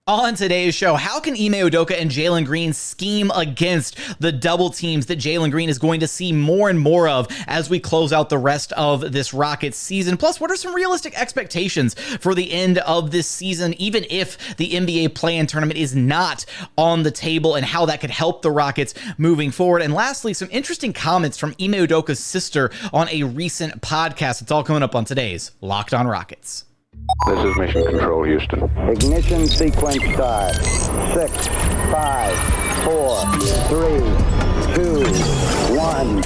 On today's show, how can Ime Udoka and Jalen Green scheme against the double teams that Jalen Green is going to see more and more of as we close out the rest of this Rockets season? Plus, what are some realistic expectations for the end of this season, even if the NBA play-in tournament is not on the table, and how that could help the Rockets moving forward? And lastly, some interesting comments from Ime Udoka's sister on a recent podcast. It's all coming up on today's Locked On Rockets. This is Mission Control, Houston. Ignition sequence start. 6, 5, 4, 3, 2, 1.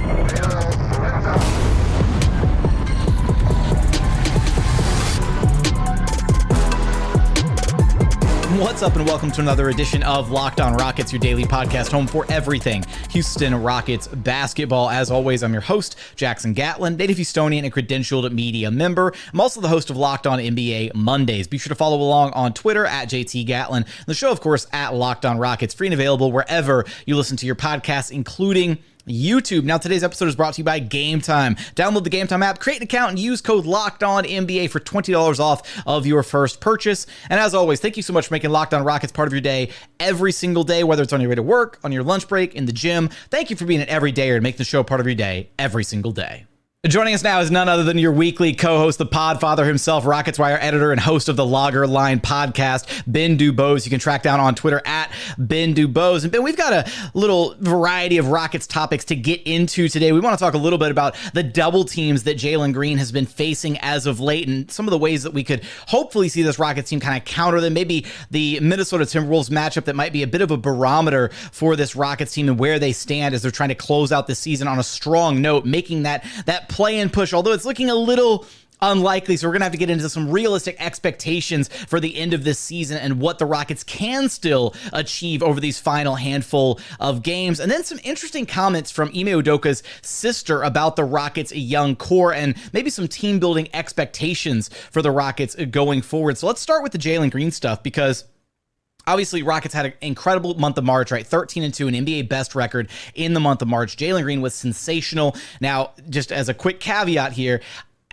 What's up, and welcome to another edition of Locked On Rockets, your daily podcast home for everything Houston Rockets basketball. As always, I'm your host, Jackson Gatlin, native Houstonian and credentialed media member. I'm also the host of Locked On NBA Mondays. Be sure to follow along on Twitter at JT Gatlin. The show, of course, at Locked On Rockets, free and available wherever you listen to your podcasts, including YouTube. Now, today's episode is brought to you by Game Time. Download the Game Time app, create an account, and use code LOCKEDONNBA for $20 off of your first purchase. And as always, thank you so much for making Locked On Rockets part of your day every single day, whether it's on your way to work, on your lunch break, in the gym. Thank you for being an everydayer and making the show part of your day every single day. Joining us now is none other than your weekly co-host, the Podfather himself, Rockets Wire editor and host of the Logger Line podcast, Ben DuBose. You can track down on Twitter at Ben DuBose. And Ben, we've got a little variety of Rockets topics to get into today. We want to talk a little bit about the double teams that Jalen Green has been facing as of late, and some of the ways that we could hopefully see this Rockets team kind of counter them. Maybe the Minnesota Timberwolves matchup that might be a bit of a barometer for this Rockets team and where they stand as they're trying to close out the season on a strong note, making that play and push, although it's looking a little unlikely. So we're going to have to get into some realistic expectations for the end of this season and what the Rockets can still achieve over these final handful of games. And then some interesting comments from Ime Udoka's sister about the Rockets' young core and maybe some team building expectations for the Rockets going forward. So let's start with the Jalen Green stuff, because obviously, Rockets had an incredible month of March, right? 13-2, an NBA best record in the month of March. Jalen Green was sensational. Now, just as a quick caveat here,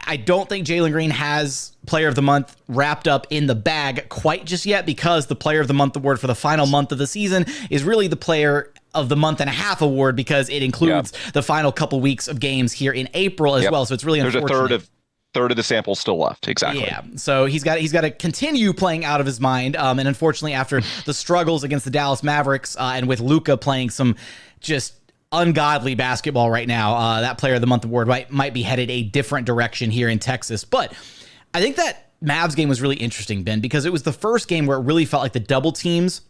I don't think Jalen Green has Player of the Month wrapped up in the bag quite just yet, because the Player of the Month award for the final month of the season is really the Player of the Month and a half award, because it includes the final couple weeks of games here in April as well. So it's really unfortunate. There's a third of the sample still left. Exactly. Yeah. So he's got to continue playing out of his mind. And unfortunately, after the struggles against the Dallas Mavericks and with Luka playing some just ungodly basketball right now, that Player of the Month award might be headed a different direction here in Texas. But I think that Mavs game was really interesting, Ben, because it was the first game where it really felt like the double teams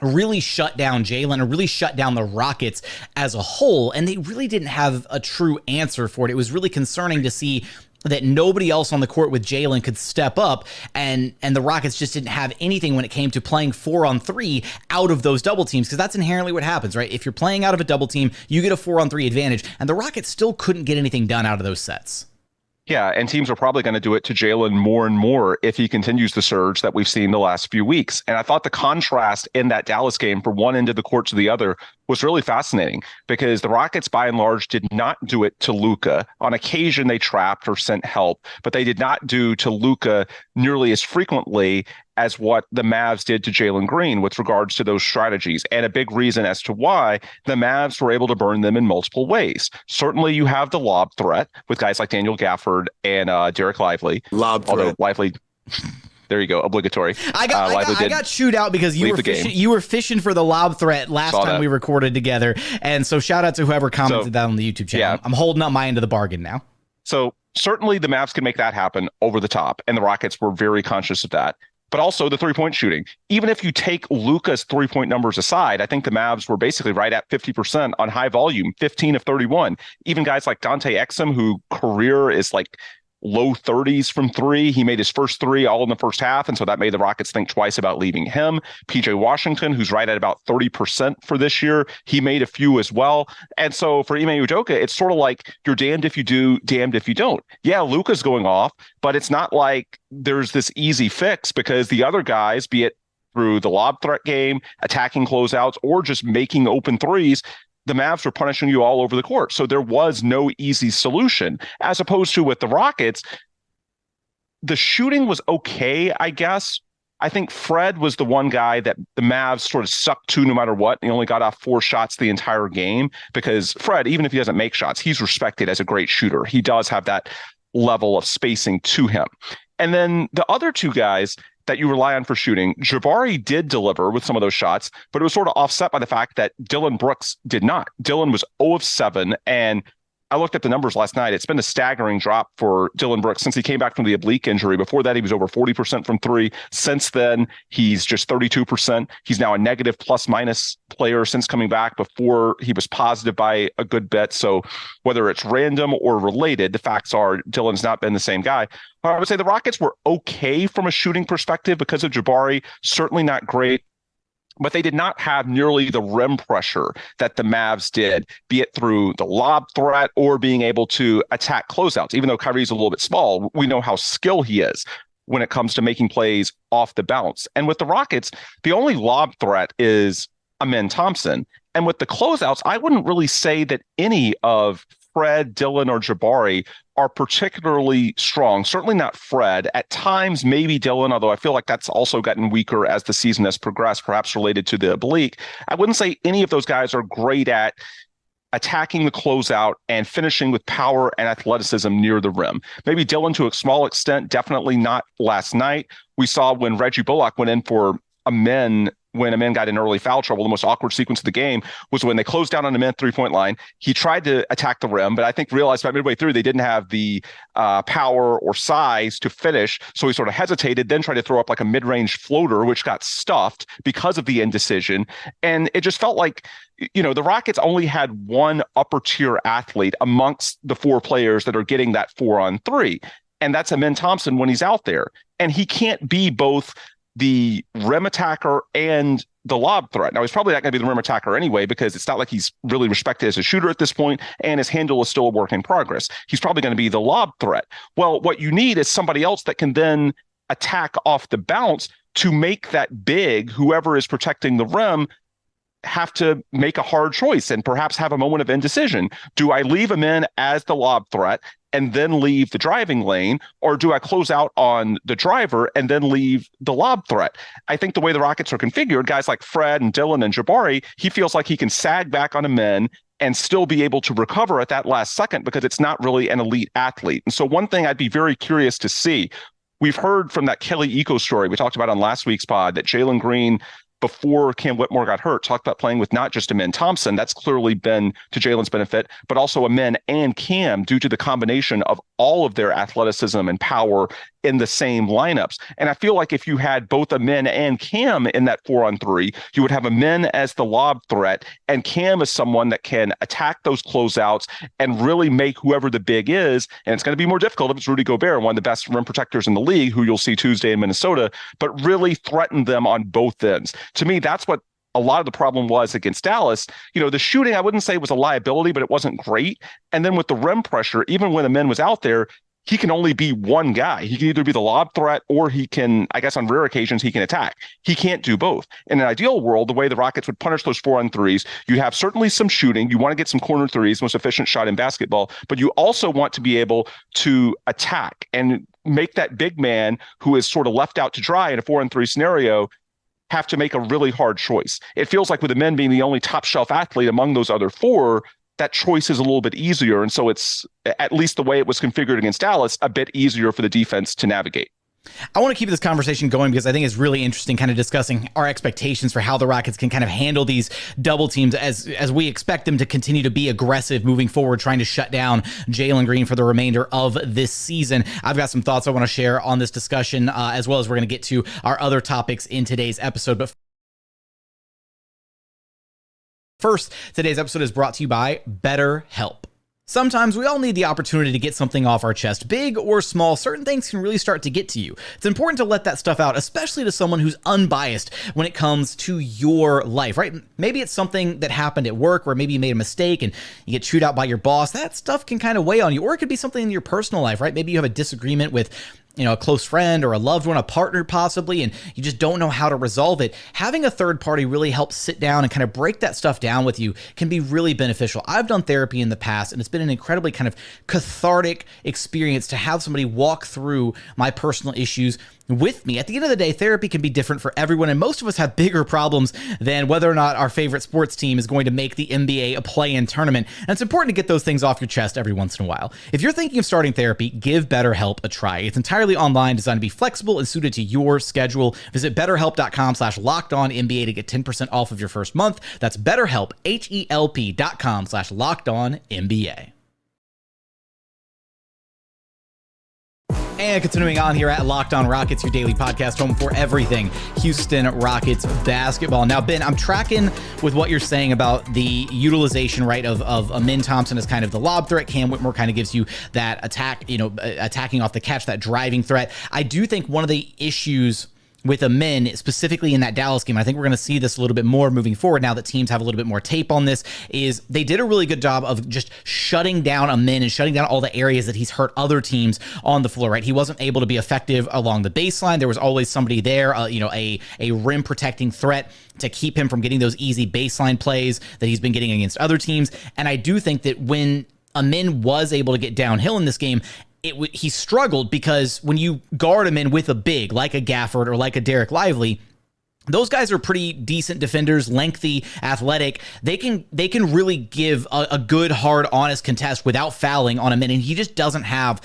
really shut down Jalen, or really shut down the Rockets as a whole, and they really didn't have a true answer for it. It was really concerning to see that nobody else on the court with Jalen could step up, and the Rockets just didn't have anything when it came to playing 4-on-3 out of those double teams, because that's inherently what happens, right? If you're playing out of a double team, you get a 4-on-3 advantage, and the Rockets still couldn't get anything done out of those sets. Yeah, and teams are probably going to do it to Jalen more and more if he continues the surge that we've seen the last few weeks. And I thought the contrast in that Dallas game from one end of the court to the other was really fascinating, because the Rockets, by and large, did not do it to Luka. On occasion, they trapped or sent help, but they did not do to Luka nearly as frequently as what the Mavs did to Jalen Green with regards to those strategies. And a big reason as to why the Mavs were able to burn them in multiple ways. Certainly, you have the lob threat with guys like Daniel Gafford and Derek Lively. Although Lively... There you go, obligatory. I got chewed out because you were fishing for the lob threat last time we recorded together, and so shout out to whoever commented that on the YouTube channel. Yeah. I'm holding up my end of the bargain now. So certainly the Mavs can make that happen over the top, and the Rockets were very conscious of that. But also the three-point shooting. Even if you take Luka's three-point numbers aside, I think the Mavs were basically right at 50% on high volume, 15 of 31. Even guys like Dante Exum, who career is like low 30s from three. He made his first three all in the first half, and so that made the Rockets think twice about leaving him. PJ Washington, who's right at about 30% for this year, he made a few as well. And so for Ime Udoka, it's sort of like you're damned if you do, damned if you don't. Yeah, Luka's going off, but it's not like there's this easy fix, because the other guys, be it through the lob threat game, attacking closeouts, or just making open threes, the Mavs were punishing you all over the court. So there was no easy solution, as opposed to with the Rockets, the shooting was okay, I guess. I think Fred was the one guy that the Mavs sort of sucked to no matter what. He only got off 4 shots the entire game because Fred, even if he doesn't make shots, he's respected as a great shooter. He does have that level of spacing to him. And then the other 2 guys that you rely on for shooting, Jabari did deliver with some of those shots, but it was sort of offset by the fact that Dillon Brooks did not. Dillon was 0 of 7, and I looked at the numbers last night. It's been a staggering drop for Dillon Brooks since he came back from the oblique injury. Before that, he was over 40% from 3. Since then, he's just 32%. He's now a negative plus-minus player since coming back. Before, he was positive by a good bit. So whether it's random or related, the facts are Dillon's not been the same guy. I would say the Rockets were okay from a shooting perspective because of Jabari. Certainly not great. But they did not have nearly the rim pressure that the Mavs did, be it through the lob threat or being able to attack closeouts. Even though Kyrie's a little bit small, we know how skilled he is when it comes to making plays off the bounce. And with the Rockets, the only lob threat is Ime Thompson. And with the closeouts, I wouldn't really say that any of Fred, Dillon, or Jabari are particularly strong. Certainly not Fred. At times, maybe Dillon, although I feel like that's also gotten weaker as the season has progressed, perhaps related to the oblique. I wouldn't say any of those guys are great at attacking the closeout and finishing with power and athleticism near the rim. Maybe Dillon to a small extent, definitely not last night. We saw when Reggie Bullock went in for when Ime got in early foul trouble, the most awkward sequence of the game was when they closed down on Ime 3-point line. He tried to attack the rim, but I think realized by midway through they didn't have the power or size to finish. So he sort of hesitated, then tried to throw up like a mid-range floater, which got stuffed because of the indecision. And it just felt like, the Rockets only had one upper tier athlete amongst the 4 players that are getting that 4-on-3. And that's Ime Thompson when he's out there. And he can't be both the rim attacker and the lob threat. Now, he's probably not going to be the rim attacker anyway, because it's not like he's really respected as a shooter at this point, and his handle is still a work in progress. He's probably going to be the lob threat. Well, what you need is somebody else that can then attack off the bounce to make that big, whoever is protecting the rim, have to make a hard choice and perhaps have a moment of indecision. Do I leave him in as the lob threat and then leave the driving lane, or do I close out on the driver and then leave the lob threat? I think the way the Rockets are configured, guys like Fred and Dillon and Jabari, he feels like he can sag back on a men and still be able to recover at that last second because it's not really an elite athlete. And so one thing I'd be very curious to see, we've heard from that Kelly Eco story we talked about on last week's pod that Jalen Green, before Cam Whitmore got hurt, talked about playing with not just Ime Thompson. That's clearly been to Jalen's benefit, but also Ime and Cam due to the combination of all of their athleticism and power in the same lineups. And I feel like if you had both Ime and Cam in that 4-on-3, you would have Ime as the lob threat and Cam as someone that can attack those closeouts and really make whoever the big is. And it's going to be more difficult if it's Rudy Gobert, one of the best rim protectors in the league, who you'll see Tuesday in Minnesota, but really threaten them on both ends. To me, that's what a lot of the problem was against Dallas. The shooting, I wouldn't say was a liability, but it wasn't great. And then with the rim pressure, even when Ime was out there, he can only be one guy. He can either be the lob threat or he can, I guess on rare occasions, he can attack. He can't do both. In an ideal world, the way the Rockets would punish those 4-on-3s, you have certainly some shooting. You want to get some corner threes, most efficient shot in basketball, but you also want to be able to attack and make that big man who is sort of left out to dry in a 4-on-3 scenario have to make a really hard choice. It feels like with the men being the only top shelf athlete among those other 4, that choice is a little bit easier. And so it's, at least the way it was configured against Dallas, a bit easier for the defense to navigate. I want to keep this conversation going because I think it's really interesting kind of discussing our expectations for how the Rockets can kind of handle these double teams as we expect them to continue to be aggressive moving forward, trying to shut down Jalen Green for the remainder of this season. I've got some thoughts I want to share on this discussion, as well as we're going to get to our other topics in today's episode. But first, today's episode is brought to you by BetterHelp. Sometimes we all need the opportunity to get something off our chest. Big or small, certain things can really start to get to you. It's important to let that stuff out, especially to someone who's unbiased when it comes to your life, right? Maybe it's something that happened at work, or maybe you made a mistake and you get chewed out by your boss. That stuff can kind of weigh on you. Or it could be something in your personal life, right? Maybe you have a disagreement with a close friend or a loved one, a partner possibly, and you just don't know how to resolve it. Having a third party really helps sit down and kind of break that stuff down with you can be really beneficial. I've done therapy in the past, and it's been an incredibly kind of cathartic experience to have somebody walk through my personal issues with me. At the end of the day, therapy can be different for everyone, and most of us have bigger problems than whether or not our favorite sports team is going to make the NBA a play-in tournament. And it's important to get those things off your chest every once in a while. If you're thinking of starting therapy, give BetterHelp a try. It's entirely online, designed to be flexible and suited to your schedule. Visit BetterHelp.com/LockedOnNBA to get 10% off of your first month. That's BetterHelp, HELP.com/LockedOnNBA. And continuing on here at Locked On Rockets, your daily podcast home for everything Houston Rockets basketball. Now, Ben, I'm tracking with what you're saying about the utilization, right, of Ime Thompson as kind of the lob threat. Cam Whitmore kind of gives you that attack, attacking off the catch, that driving threat. I do think one of the issues with Ime, specifically in that Dallas game, I think we're going to see this a little bit more moving forward now that teams have a little bit more tape on this, is they did a really good job of just shutting down Ime and shutting down all the areas that he's hurt other teams on the floor, right? He wasn't able to be effective along the baseline. There was always somebody there, a rim protecting threat to keep him from getting those easy baseline plays that he's been getting against other teams. And I do think that when Ime was able to get downhill in this game, he struggled because when you guard him in with a big like a Gafford or like a Derek Lively, those guys are pretty decent defenders, lengthy, athletic. They can really give a good, hard, honest contest without fouling on Ime, and he just doesn't have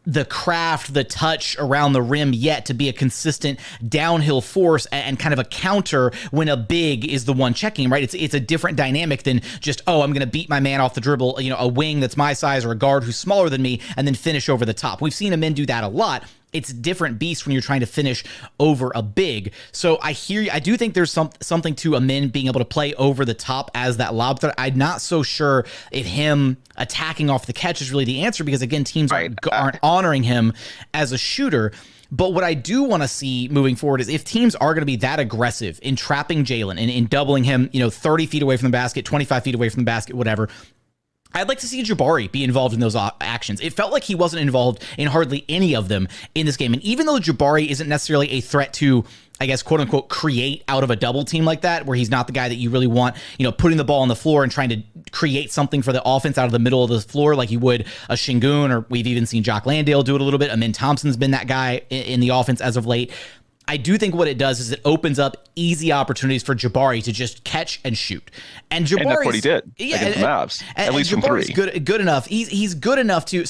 the craft, the touch around the rim yet to be a consistent downhill force and kind of a counter when a big is the one checking him, right? It's a different dynamic than just, I'm going to beat my man off the dribble, a wing that's my size or a guard who's smaller than me and then finish over the top. We've seen Ime do that a lot. It's a different beast when you're trying to finish over a big. So I hear you. I do think there's something to Ime being able to play over the top as that lob threat. I'm not so sure if him attacking off the catch is really the answer because, again, teams aren't honoring him as a shooter. But what I do want to see moving forward is if teams are going to be that aggressive in trapping Jalen and in doubling him, 30 feet away from the basket, 25 feet away from the basket, whatever, I'd like to see Jabari be involved in those actions. It felt like he wasn't involved in hardly any of them in this game. And even though Jabari isn't necessarily a threat to, I guess, quote unquote, create out of a double team like that, where he's not the guy that you really want, putting the ball on the floor and trying to create something for the offense out of the middle of the floor like you would a Sengun, or we've even seen Jock Landale do it a little bit. Ime Thompson's been that guy in the offense as of late. I do think what it does is it opens up easy opportunities for Jabari to just catch and shoot. And Jabari, that's what he did against the Mavs, at least from three. Good enough. He's good enough to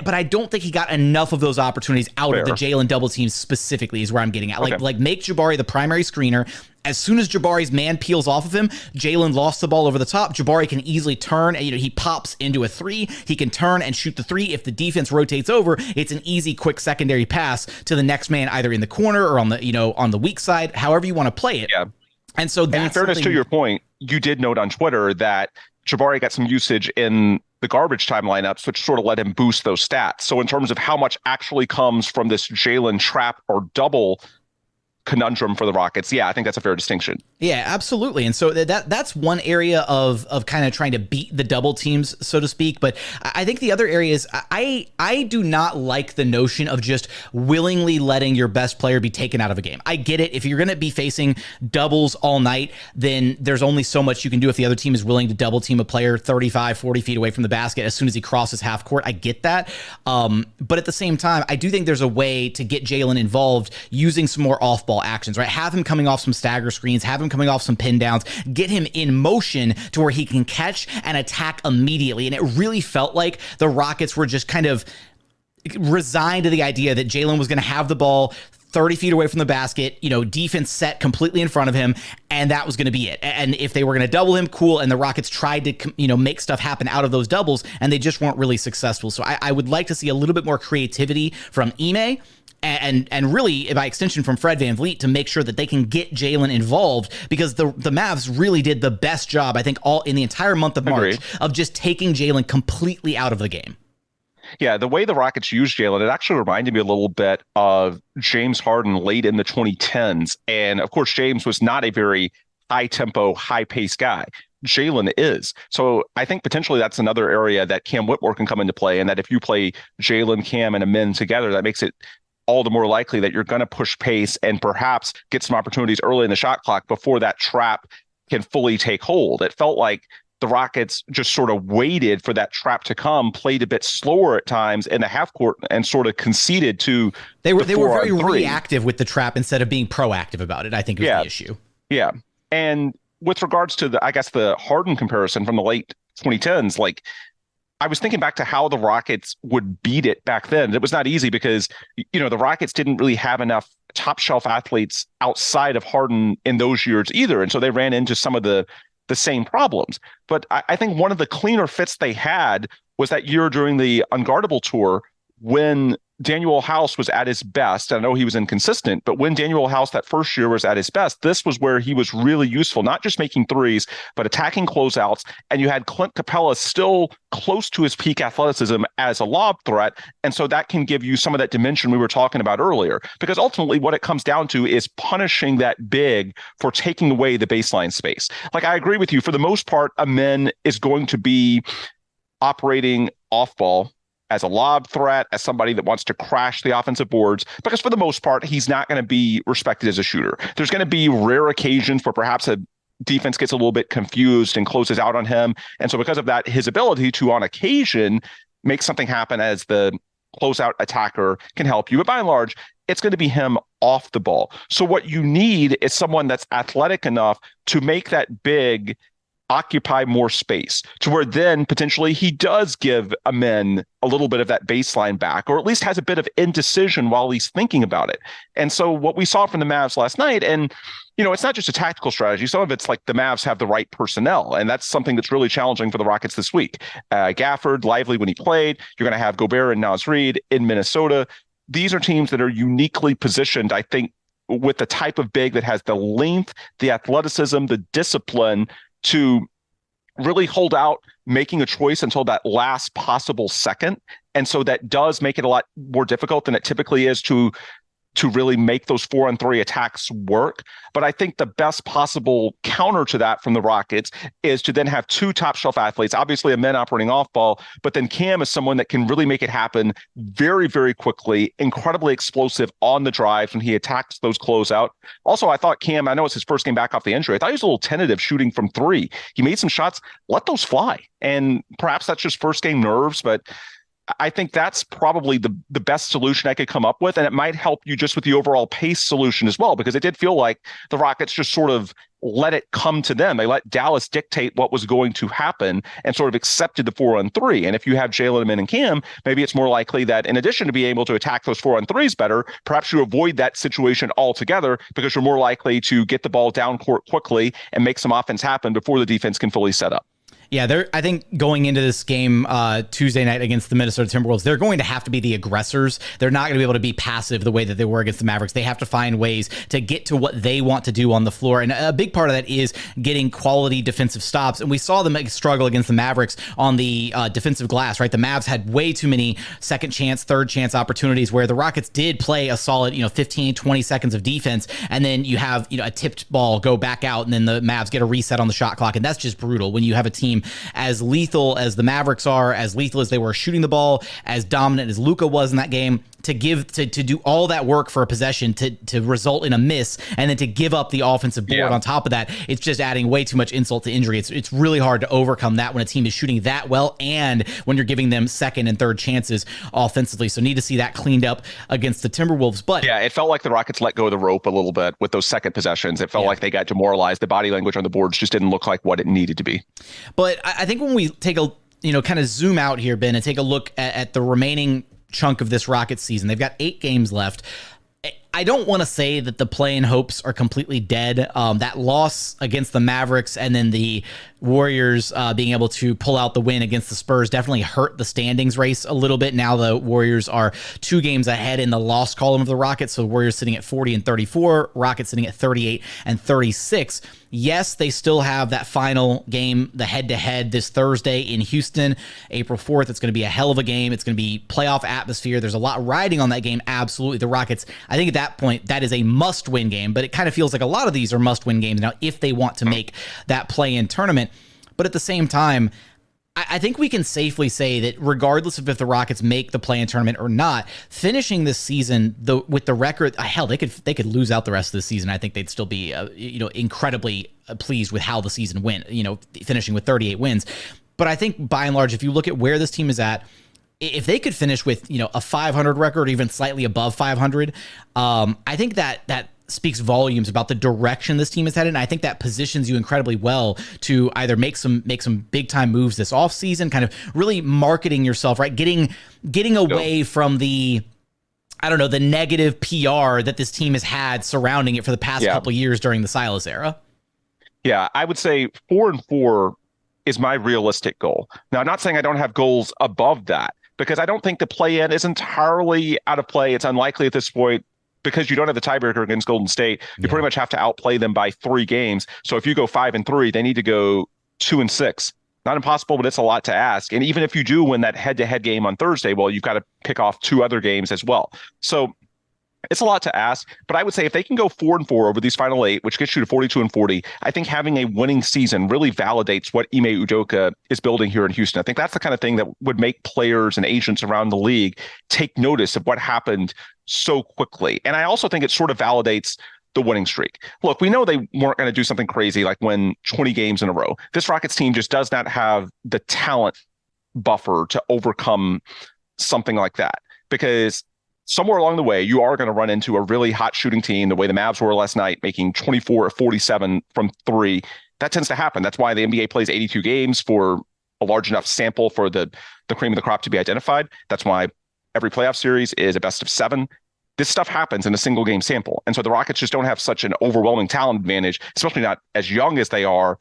but I don't think he got enough of those opportunities out of the Jalen double teams specifically is where I'm getting at. Okay. Like make Jabari the primary screener. As soon as Jabari's man peels off of him, Jalen lost the ball over the top. Jabari can easily turn. He pops into a three. He can turn and shoot the three. If the defense rotates over, it's an easy, quick secondary pass to the next man, either in the corner or on the weak side, however you want to play it. Yeah. And so that's, in fairness to your point, you did note on Twitter that Jabari got some usage in the garbage time lineups, which sort of let him boost those stats. So in terms of how much actually comes from this Jalen trap or double conundrum for the Rockets, I think that's a fair distinction. Yeah, absolutely. And so that's one area of kind of trying to beat the double teams, so to speak. But I think the other area is I do not like the notion of just willingly letting your best player be taken out of a game. I get it. If you're going to be facing doubles all night, then there's only so much you can do if the other team is willing to double team a player 35, 40 feet away from the basket as soon as he crosses half court. I get that. But at the same time, I do think there's a way to get Jalen involved using some more off-ball actions, right? Have him coming off some stagger screens, have him coming off some pin downs, get him in motion to where he can catch and attack immediately. And it really felt like the Rockets were just kind of resigned to the idea that Jalen was going to have the ball 30 feet away from the basket, defense set completely in front of him, and that was going to be it. And if they were going to double him, cool. And the Rockets tried to, make stuff happen out of those doubles, and they just weren't really successful. So I would like to see a little bit more creativity from Ime, and really, by extension, from Fred VanVleet to make sure that they can get Jalen involved, because the Mavs really did the best job, I think, all in the entire month of March of just taking Jalen completely out of the game. Yeah, the way the Rockets used Jalen, it actually reminded me a little bit of James Harden late in the 2010s. And of course, James was not a very high-tempo, high-paced guy. Jalen is. So I think potentially that's another area that Cam Whitmore can come into play, and that if you play Jalen, Cam, and Ime together, that makes it all the more likely that you're going to push pace and perhaps get some opportunities early in the shot clock before that trap can fully take hold. It felt like the Rockets just sort of waited for that trap to come, played a bit slower at times in the half court, and sort of conceded to they were very reactive with the trap instead of being proactive about it. I think was the issue. Yeah. And with regards to the Harden comparison from the late 2010s, like I was thinking back to how the Rockets would beat it back then. It was not easy because, the Rockets didn't really have enough top shelf athletes outside of Harden in those years either. And so they ran into some of the same problems. But I think one of the cleaner fits they had was that year during the Unguardable tour when Daniel House was at his best. I know he was inconsistent, but when Daniel House that first year was at his best, this was where he was really useful, not just making threes, but attacking closeouts. And you had Clint Capella still close to his peak athleticism as a lob threat. And so that can give you some of that dimension we were talking about earlier, because ultimately what it comes down to is punishing that big for taking away the baseline space. Like, I agree with you. For the most part, Amen is going to be operating off ball as a lob threat, as somebody that wants to crash the offensive boards, because for the most part, he's not going to be respected as a shooter. There's going to be rare occasions where perhaps a defense gets a little bit confused and closes out on him. And so because of that, his ability to, on occasion, make something happen as the closeout attacker can help you. But by and large, it's going to be him off the ball. So what you need is someone that's athletic enough to make that big occupy more space, to where then potentially he does give Amen a little bit of that baseline back, or at least has a bit of indecision while he's thinking about it. And so what we saw from the Mavs last night, and it's not just a tactical strategy. Some of it's like the Mavs have the right personnel, and that's something that's really challenging for the Rockets this week. Gafford, lively when he played. You're going to have Gobert and Naz Reid in Minnesota. These are teams that are uniquely positioned, I think, with the type of big that has the length, the athleticism, the discipline to really hold out making a choice until that last possible second. And so that does make it a lot more difficult than it typically is to really make those 4-on-3 attacks work. But I think the best possible counter to that from the Rockets is to then have two top shelf athletes, obviously Amen operating off ball, but then Cam is someone that can really make it happen very, very quickly, incredibly explosive on the drives when he attacks those closeout. Also, I thought Cam, I know it's his first game back off the injury, I thought he was a little tentative shooting from three. He made some shots, let those fly. And perhaps that's just first game nerves, but I think that's probably the best solution I could come up with. And it might help you just with the overall pace solution as well, because it did feel like the Rockets just sort of let it come to them. They let Dallas dictate what was going to happen and sort of accepted the 4-on-3. And if you have Jalen, Amen, and Cam, maybe it's more likely that in addition to being able to attack those 4-on-3s better, perhaps you avoid that situation altogether because you're more likely to get the ball down court quickly and make some offense happen before the defense can fully set up. Yeah, I think going into this game Tuesday night against the Minnesota Timberwolves, they're going to have to be the aggressors. They're not going to be able to be passive the way that they were against the Mavericks. They have to find ways to get to what they want to do on the floor. And a big part of that is getting quality defensive stops. And we saw them struggle against the Mavericks on the defensive glass, right? The Mavs had way too many second chance, third chance opportunities where the Rockets did play a solid, 15, 20 seconds of defense. And then you have, a tipped ball go back out and then the Mavs get a reset on the shot clock. And that's just brutal when you have a team as lethal as the Mavericks are, as lethal as they were shooting the ball, as dominant as Luka was in that game, to do all that work for a possession to result in a miss and then to give up the offensive board on top of that. It's just adding way too much insult to injury. It's really hard to overcome that when a team is shooting that well and when you're giving them second and third chances offensively. So need to see that cleaned up against the Timberwolves. But yeah, it felt like the Rockets let go of the rope a little bit with those second possessions. It felt like they got demoralized. The body language on the boards just didn't look like what it needed to be. But I think when we take a kind of zoom out here, Ben, and take a look at the remaining chunk of this Rockets season. They've got 8 games left. I don't want to say that the play-in hopes are completely dead. That loss against the Mavericks and then the Warriors being able to pull out the win against the Spurs definitely hurt the standings race a little bit. Now the Warriors are 2 games ahead in the loss column of the Rockets. So the Warriors sitting at 40-34, Rockets sitting at 38-36. Yes, they still have that final game, the head-to-head this Thursday in Houston, April 4th. It's going to be a hell of a game. It's going to be playoff atmosphere. There's a lot riding on that game. Absolutely. The Rockets, I think at that point, that is a must-win game, but it kind of feels like a lot of these are must-win games now if they want to make that play-in tournament. But at the same time, I think we can safely say that regardless of if the Rockets make the play-in tournament or not, finishing this season with the record, hell, they could lose out the rest of the season. I think they'd still be incredibly pleased with how the season went, finishing with 38 wins. But I think by and large, if you look at where this team is at, if they could finish with a 500 record, or even slightly above 500, I think that speaks volumes about the direction this team is headed. And I think that positions you incredibly well to either make some big time moves this offseason, kind of really marketing yourself, right? Getting away from the negative PR that this team has had surrounding it for the past couple of years during the Silas era. Yeah, I would say 4-4 is my realistic goal. Now, I'm not saying I don't have goals above that, because I don't think the play-in is entirely out of play. It's unlikely at this point, because you don't have the tiebreaker against Golden State. You pretty much have to outplay them by 3 games. So if you go 5-3, they need to go 2-6. Not impossible, but it's a lot to ask. And even if you do win that head-to-head game on Thursday, well, you've got to pick off 2 other games as well. So it's a lot to ask, but I would say if they can go 4-4 over these final 8, which gets you to 42-40, I think having a winning season really validates what Ime Udoka is building here in Houston. I think that's the kind of thing that would make players and agents around the league take notice of what happened so quickly. And I also think it sort of validates the winning streak. Look, we know they weren't going to do something crazy like win 20 games in a row. This Rockets team just does not have the talent buffer to overcome something like that, because somewhere along the way, you are going to run into a really hot shooting team, the way the Mavs were last night, making 24 of 47 from 3. That tends to happen. That's why the NBA plays 82 games for a large enough sample for the cream of the crop to be identified. That's why every playoff series is a best of 7. This stuff happens in a single game sample. And so the Rockets just don't have such an overwhelming talent advantage, especially not as young as they are,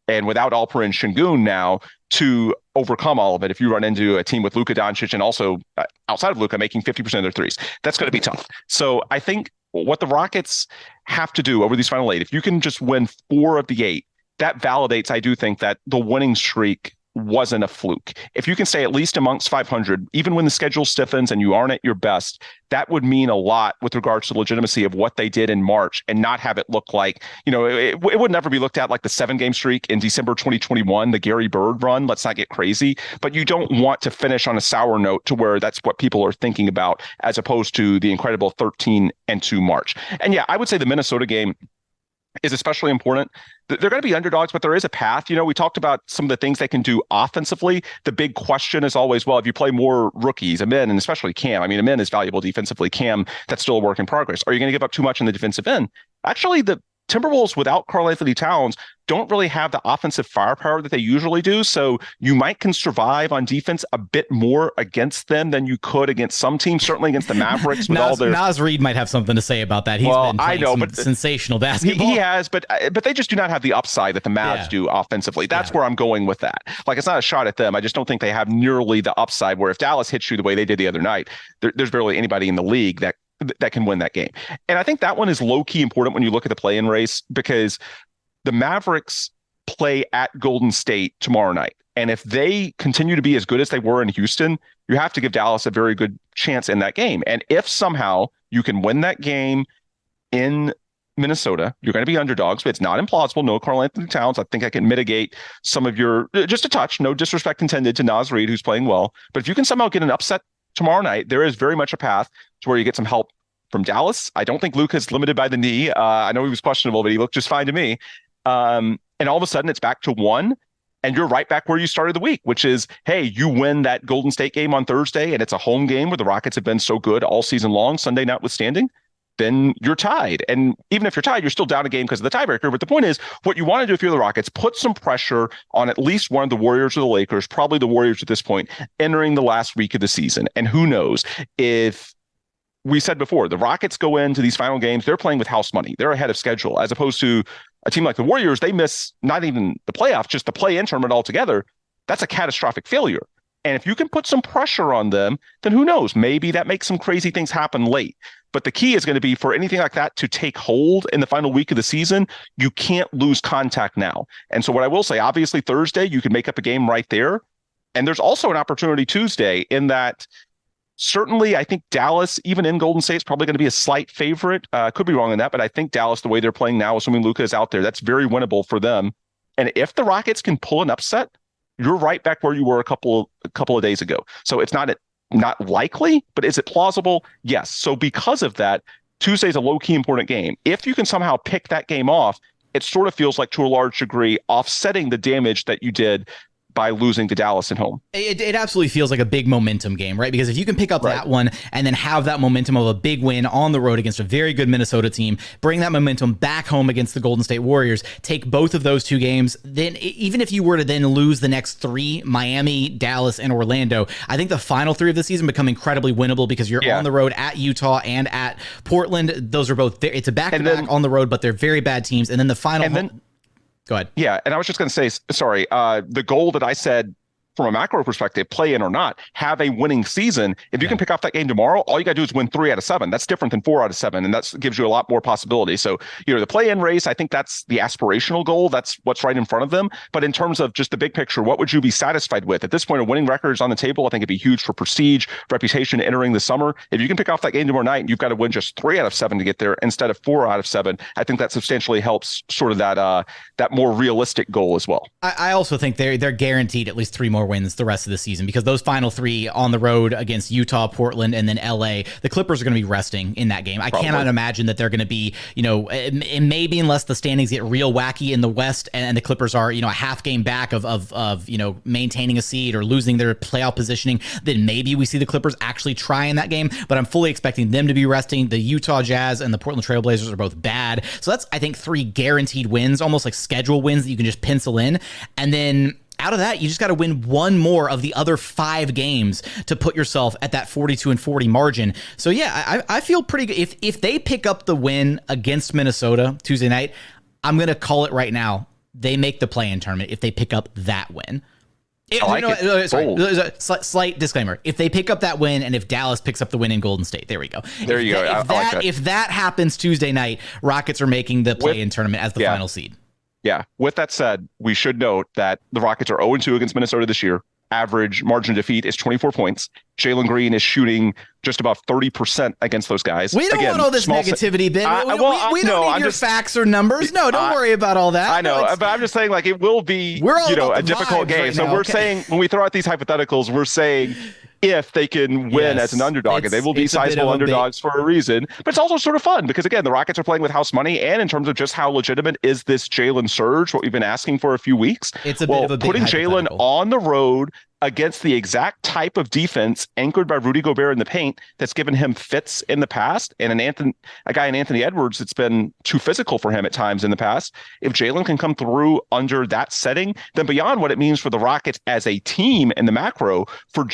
and without Alperen Sengun now to overcome all of it. If you run into a team with Luka Doncic and also outside of Luka making 50% of their threes, that's going to be tough. So I think what the Rockets have to do over these final 8, if you can just win 4 of the 8, that validates, I do think, that the winning streak wasn't a fluke. If you can stay at least amongst 500, even when the schedule stiffens and you aren't at your best, that would mean a lot with regards to the legitimacy of what they did in March, and not have it look like, it would never be looked at like the 7-game streak in December 2021, the Gary Bird run. Let's not get crazy, but you don't want to finish on a sour note to where that's what people are thinking about, as opposed to the incredible 13-2 March. And yeah, I would say the Minnesota game is especially important. They're going to be underdogs, but there is a path. We talked about some of the things they can do offensively. The big question is always, well, if you play more rookies, Amin, and especially Cam, Amin is valuable defensively. Cam, that's still a work in progress. Are you going to give up too much in the defensive end? Actually, the Timberwolves without Karl-Anthony Towns don't really have the offensive firepower that they usually do. So you can survive on defense a bit more against them than you could against some teams, certainly against the Mavericks. Naz Reid might have something to say about that. He's been playing sensational basketball. He has, but they just do not have the upside that the Mavs do offensively. That's where I'm going with that. Like, it's not a shot at them. I just don't think they have nearly the upside where if Dallas hits you the way they did the other night, there's barely anybody in the league that can win that game. And I think that one is low-key important when you look at the play-in race, because the Mavericks play at Golden State tomorrow night. And if they continue to be as good as they were in Houston, you have to give Dallas a very good chance in that game. And if somehow you can win that game in Minnesota, you're going to be underdogs, but it's not implausible. No Karl-Anthony Towns. I think I can mitigate some of your, just a touch, no disrespect intended to Naz Reid, who's playing well. But if you can somehow get an upset tomorrow night, there is very much a path to where you get some help from Dallas. I don't think Luka's limited by the knee. I know he was questionable, but he looked just fine to me. And all of a sudden it's back to 1, and you're right back where you started the week, which is, hey, you win that Golden State game on Thursday, and it's a home game where the Rockets have been so good all season long, Sunday notwithstanding, then you're tied. And even if you're tied, you're still down a game because of the tiebreaker. But the point is, what you want to do if you're the Rockets, put some pressure on at least one of the Warriors or the Lakers, probably the Warriors at this point, entering the last week of the season. And who knows, if we said before, the Rockets go into these final games, they're playing with house money. They're ahead of schedule, as opposed to a team like the Warriors. They miss not even the playoffs, just the play-in tournament altogether. That's a catastrophic failure. And if you can put some pressure on them, then who knows? Maybe that makes some crazy things happen late. But the key is going to be, for anything like that to take hold in the final week of the season, you can't lose contact now. And so what I will say, obviously Thursday, you can make up a game right there. And there's also an opportunity Tuesday in that, certainly, I think Dallas, even in Golden State, is probably going to be a slight favorite. Could be wrong on that, but I think Dallas, the way they're playing now, assuming Luka is out there, that's very winnable for them. And if the Rockets can pull an upset, you're right back where you were a couple of days ago. So it's not likely, but is it plausible? Yes. So because of that, Tuesday's a low-key important game. If you can somehow pick that game off, it sort of feels like to a large degree offsetting the damage that you did by losing to Dallas at home. It absolutely feels like a big momentum game, right? Because if you can pick up that one and then have that momentum of a big win on the road against a very good Minnesota team, bring that momentum back home against the Golden State Warriors, take both of those two games, then even if you were to then lose the next three, Miami, Dallas, and Orlando, I think the final three of the season become incredibly winnable because you're on the road at Utah and at Portland. Those are both, it's a back-to-back on the road, but they're very bad teams. And then the final... Go ahead. Yeah, and I was just going to say, sorry, the goal that I said from a macro perspective, play in or not, have a winning season. If you can pick off that game tomorrow, all you got to do is win 3 out of 7. That's different than 4 out of 7, and that gives you a lot more possibility. So, the play-in race, I think that's the aspirational goal. That's what's right in front of them. But in terms of just the big picture, what would you be satisfied with? At this point, a winning record is on the table. I think it'd be huge for prestige, reputation entering the summer. If you can pick off that game tomorrow night, you've got to win just 3 out of 7 to get there instead of 4 out of 7. I think that substantially helps sort of that more realistic goal as well. I also think they're guaranteed at least 3 more wins the rest of the season because those final 3 on the road against Utah, Portland, and then LA, the Clippers are going to be resting in that game. I cannot imagine that they're going to be, maybe unless the standings get real wacky in the West and the Clippers are, a half game back of maintaining a seed or losing their playoff positioning, then maybe we see the Clippers actually try in that game. But I'm fully expecting them to be resting. The Utah Jazz and the Portland Trailblazers are both bad. So that's, I think, 3 guaranteed wins, almost like schedule wins that you can just pencil in. And then out of that, you just got to win 1 more of the other 5 games to put yourself at that 42-40 margin. So yeah, I feel pretty good. If they pick up the win against Minnesota Tuesday night, I'm going to call it right now. They make the play-in tournament if they pick up that win. Slight disclaimer. If they pick up that win and if Dallas picks up the win in Golden State, there we go. If that happens Tuesday night, Rockets are making the play-in tournament as the final seed. Yeah. With that said, we should note that the Rockets are 0-2 against Minnesota this year. Average margin of defeat is 24 points. Jalen Green is shooting just about 30% against those guys. We don't want all this negativity, Ben. We don't need your facts or numbers. No, don't worry about all that. I know, but I'm just saying, it will be, a difficult game. So we're saying, when we throw out these hypotheticals, we're saying if they can win as an underdog, and they will be sizable underdogs for a reason. But it's also sort of fun because, again, the Rockets are playing with house money, and in terms of just how legitimate is this Jalen surge, what we've been asking for a few weeks. It's a bit of a big putting Jalen on the road against the exact type of defense anchored by Rudy Gobert in the paint that's given him fits in the past, and a guy in Anthony Edwards that's been too physical for him at times in the past. If Jalen can come through under that setting, then beyond what it means for the Rockets as a team in the macro, for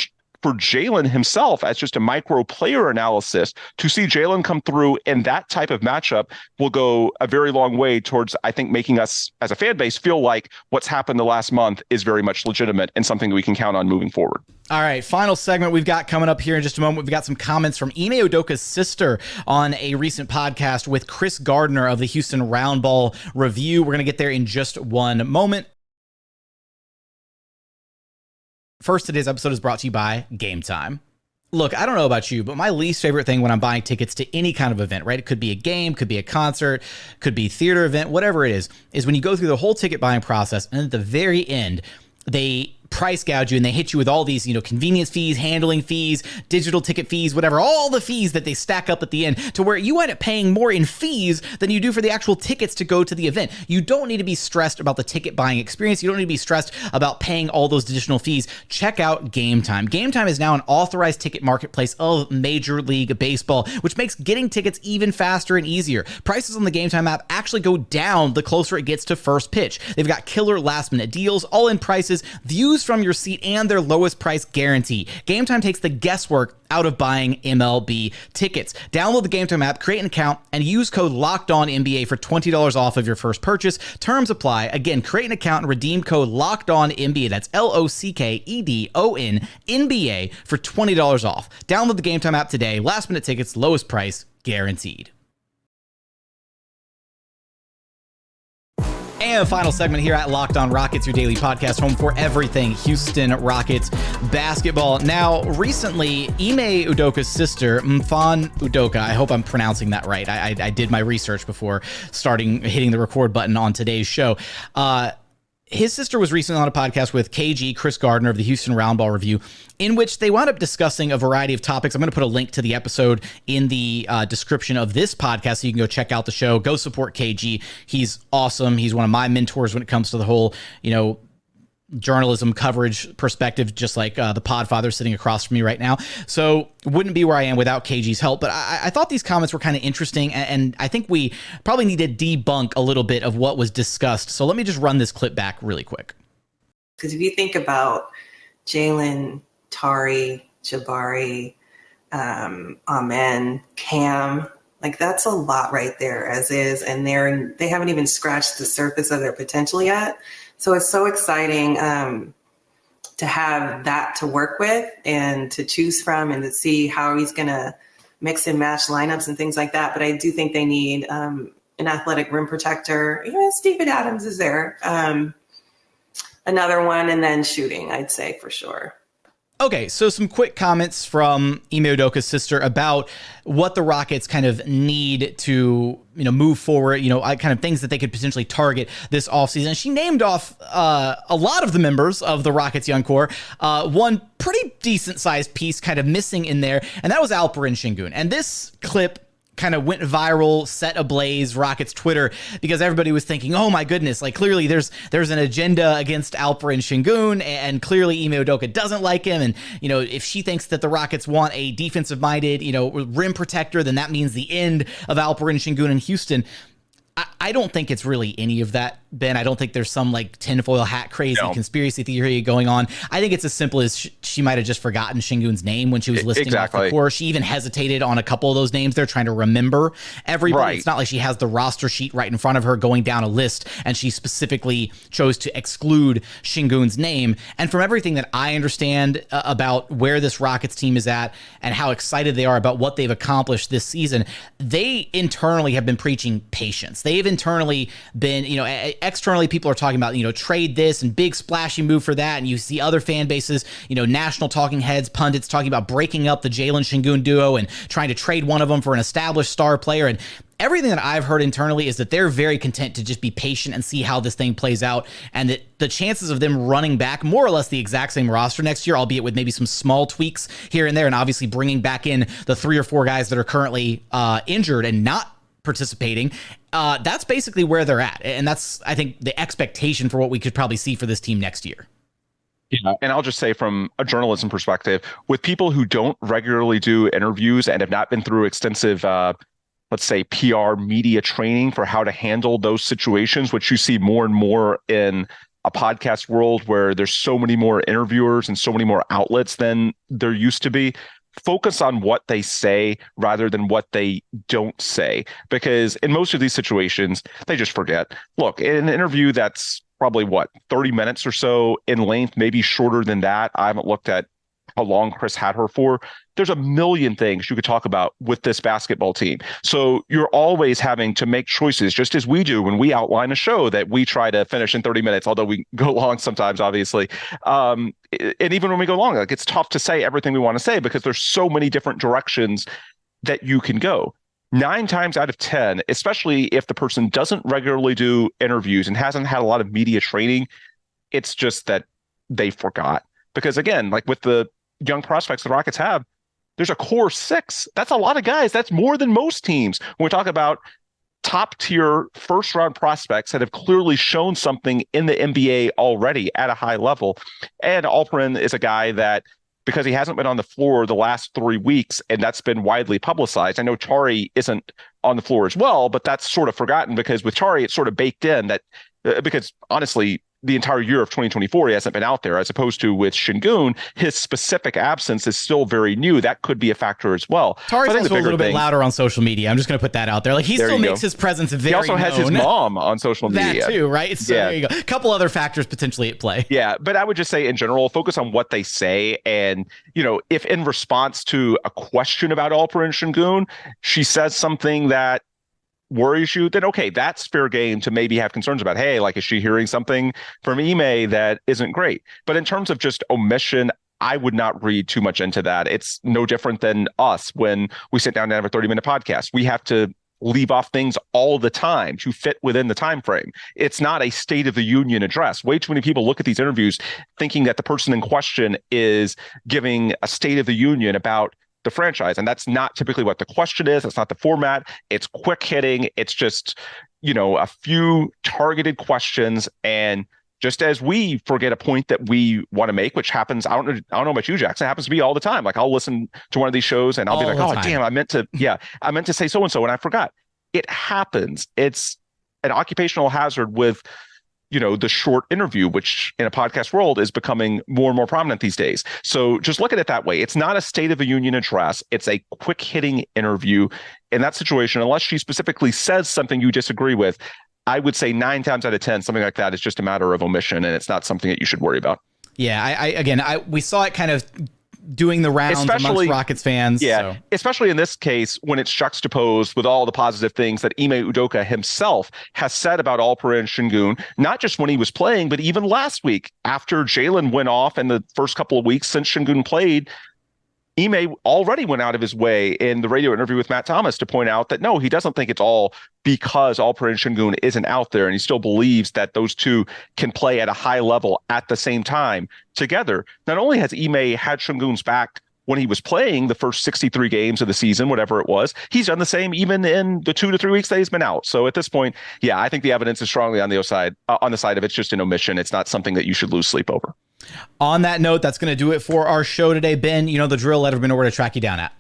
Jalen himself as just a micro player analysis, to see Jalen come through in that type of matchup will go a very long way towards, I think, making us as a fan base feel like what's happened the last month is very much legitimate and something that we can count on moving forward. All right, final segment we've got coming up here in just a moment. We've got some comments from Ime Udoka's sister on a recent podcast with Chris Gardner of the Houston Roundball Review. We're going to get there in just one moment. First, today's episode is brought to you by Game Time. Look, I don't know about you, but my least favorite thing when I'm buying tickets to any kind of event, right? It could be a game, could be a concert, could be a theater event, whatever it is when you go through the whole ticket buying process and at the very end, they price gouge you and they hit you with all these, convenience fees, handling fees, digital ticket fees, whatever, all the fees that they stack up at the end to where you end up paying more in fees than you do for the actual tickets to go to the event. You don't need to be stressed about the ticket buying experience. You don't need to be stressed about paying all those additional fees. Check out Game Time. Game Time is now an authorized ticket marketplace of Major League Baseball, which makes getting tickets even faster and easier. Prices on the Game Time app actually go down the closer it gets to first pitch. They've got killer last minute deals, all-in prices, views from your seat, and their lowest price guarantee. Game Time takes the guesswork out of buying MLB tickets. Download the Game Time app, create an account, and use code LOCKEDONNBA for $20 off of your first purchase. Terms apply. Again, create an account and redeem code LOCKEDONNBA. That's LOCKEDON NBA for $20 off. Download the Game Time app today. Last minute tickets, lowest price guaranteed. And final segment here at Locked On Rockets, your daily podcast, home for everything Houston Rockets basketball. Now, recently, Ime Udoka's sister, Mfon Udoka, I hope I'm pronouncing that right. I did my research before hitting the record button on today's show. his sister was recently on a podcast with KG, Chris Gardner of the Houston Roundball Review, in which they wound up discussing a variety of topics. I'm going to put a link to the episode in the description of this podcast so you can go check out the show. Go support KG. He's awesome. He's one of my mentors when it comes to the whole, journalism coverage perspective, just like the Podfather sitting across from me right now. So wouldn't be where I am without KG's help. But I thought these comments were kind of interesting, and I think we probably need to debunk a little bit of what was discussed. So let me just run this clip back really quick. Because if you think about Jalen, Tari, Jabari, Amen, Cam, like that's a lot right there as is. And they haven't even scratched the surface of their potential yet. So it's so exciting to have that to work with and to choose from and to see how he's going to mix and match lineups and things like that. But I do think they need an athletic rim protector. Steven Adams is there. Another one, and then shooting, I'd say for sure. Okay, so some quick comments from Ime Udoka's sister about what the Rockets kind of need to, move forward, kind of things that they could potentially target this offseason. She named off a lot of the members of the Rockets young core. One pretty decent-sized piece kind of missing in there, and that was Alperen Sengun. And this clip kind of went viral, set ablaze Rockets Twitter, because everybody was thinking, oh my goodness, like clearly there's an agenda against Alperen Sengun, and clearly Ime Udoka doesn't like him. And, if she thinks that the Rockets want a defensive minded, rim protector, then that means the end of Alperen Sengun in Houston. I don't think it's really any of that, Ben. I don't think there's some like tinfoil hat crazy conspiracy theory going on. I think it's as simple as she might have just forgotten Sengun's name when she was listing off the core. She even hesitated on a couple of those names. They're trying to remember everybody. Right. It's not like she has the roster sheet right in front of her going down a list and she specifically chose to exclude Sengun's name. And from everything that I understand about where this Rockets team is at and how excited they are about what they've accomplished this season, they internally have been preaching patience. They've internally been, externally people are talking about, trade this and big splashy move for that. And you see other fan bases, national talking heads, pundits talking about breaking up the Jalen Sengun duo and trying to trade one of them for an established star player. And everything that I've heard internally is that they're very content to just be patient and see how this thing plays out. And that the chances of them running back more or less the exact same roster next year, albeit with maybe some small tweaks here and there, and obviously bringing back in the 3 or 4 guys that are currently injured and not participating, that's basically where they're at. And that's, I think, the expectation for what we could probably see for this team next year. Yeah. And I'll just say from a journalism perspective, with people who don't regularly do interviews and have not been through extensive, let's say, PR media training for how to handle those situations, which you see more and more in a podcast world where there's so many more interviewers and so many more outlets than there used to be. Focus on what they say rather than what they don't say, because in most of these situations, they just forget. Look, in an interview that's probably 30 minutes or so in length, maybe shorter than that. I haven't looked at how long Chris had her for. There's a million things you could talk about with this basketball team. So you're always having to make choices, just as we do when we outline a show that we try to finish in 30 minutes, although we go long sometimes, obviously. And even when we go long, like it's tough to say everything we want to say because there's so many different directions that you can go. 9 times out of 10, especially if the person doesn't regularly do interviews and hasn't had a lot of media training, it's just that they forgot. Because again, like with the young prospects the Rockets have, there's a core 6. That's a lot of guys. That's more than most teams. When we talk about top tier first round prospects that have clearly shown something in the NBA already at a high level. And Alperen is a guy that, because he hasn't been on the floor the last 3 weeks, and that's been widely publicized. I know Tari isn't on the floor as well, but that's sort of forgotten because with Tari, it's sort of baked in that because honestly, the entire year of 2024, he hasn't been out there, as opposed to with Sengun, his specific absence is still very new. That could be a factor as well. Tari's also a little bit louder on social media. I'm just going to put that out there. Like he still makes his presence very known. He also has his mom on social media. That too, right? So there you go. A couple other factors potentially at play. Yeah, but I would just say in general, focus on what they say. And, if in response to a question about Alperen Sengun, she says something that worries you, then okay, that's fair game to maybe have concerns about, hey, like, is she hearing something from Ime that isn't great? But in terms of just omission, I would not read too much into that. It's no different than us when we sit down and have a 30-minute podcast. We have to leave off things all the time to fit within the time frame. It's not a State of the Union address. Way too many people look at these interviews thinking that the person in question is giving a State of the Union about the franchise. And that's not typically what the question is. That's not the format. It's quick hitting. It's just, a few targeted questions. And just as we forget a point that we want to make, which happens, I don't know about you, Jackson, it happens to me all the time. Like I'll listen to one of these shows and I'll be like, oh, damn, I meant to say so-and-so and I forgot. It happens. It's an occupational hazard with, the short interview, which in a podcast world is becoming more and more prominent these days. So just look at it that way. It's not a State of the Union address. It's a quick hitting interview. In that situation, unless she specifically says something you disagree with, I would say 9 times out of 10, something like that is just a matter of omission, and it's not something that you should worry about. Yeah, we saw it kind of doing the rounds amongst Rockets fans. Yeah, especially in this case when it's juxtaposed with all the positive things that Ime Udoka himself has said about Alperen Sengun, not just when he was playing, but even last week after Jalen went off and the first couple of weeks since Sengun played. Ime already went out of his way in the radio interview with Matt Thomas to point out that no, he doesn't think it's all because Alperen Sengun isn't out there, and he still believes that those two can play at a high level at the same time together. Not only has Ime had Sengun's back when he was playing the first 63 games of the season, whatever it was, he's done the same even in the 2 to 3 weeks that he's been out. So at this point, yeah, I think the evidence is strongly on the side of it's just an omission. It's not something that you should lose sleep over. On that note, that's going to do it for our show today. Ben, you know the drill. Let everyone know where to track you down at.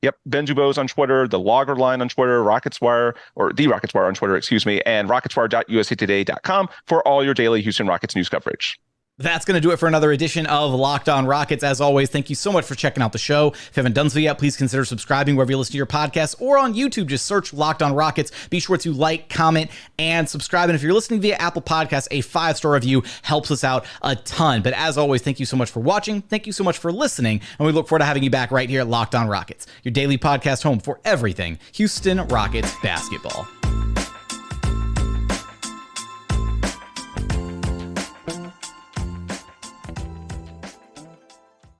Yep. Ben DuBose on Twitter, the Logger Line on Twitter, Rocketswire, or the Rocketswire on Twitter, and rocketswire.usatoday.com for all your daily Houston Rockets news coverage. That's going to do it for another edition of Locked On Rockets. As always, thank you so much for checking out the show. If you haven't done so yet, please consider subscribing wherever you listen to your podcasts or on YouTube. Just search Locked On Rockets. Be sure to like, comment, and subscribe. And if you're listening via Apple Podcasts, a 5-star review helps us out a ton. But as always, thank you so much for watching. Thank you so much for listening. And we look forward to having you back right here at Locked On Rockets, your daily podcast home for everything Houston Rockets basketball.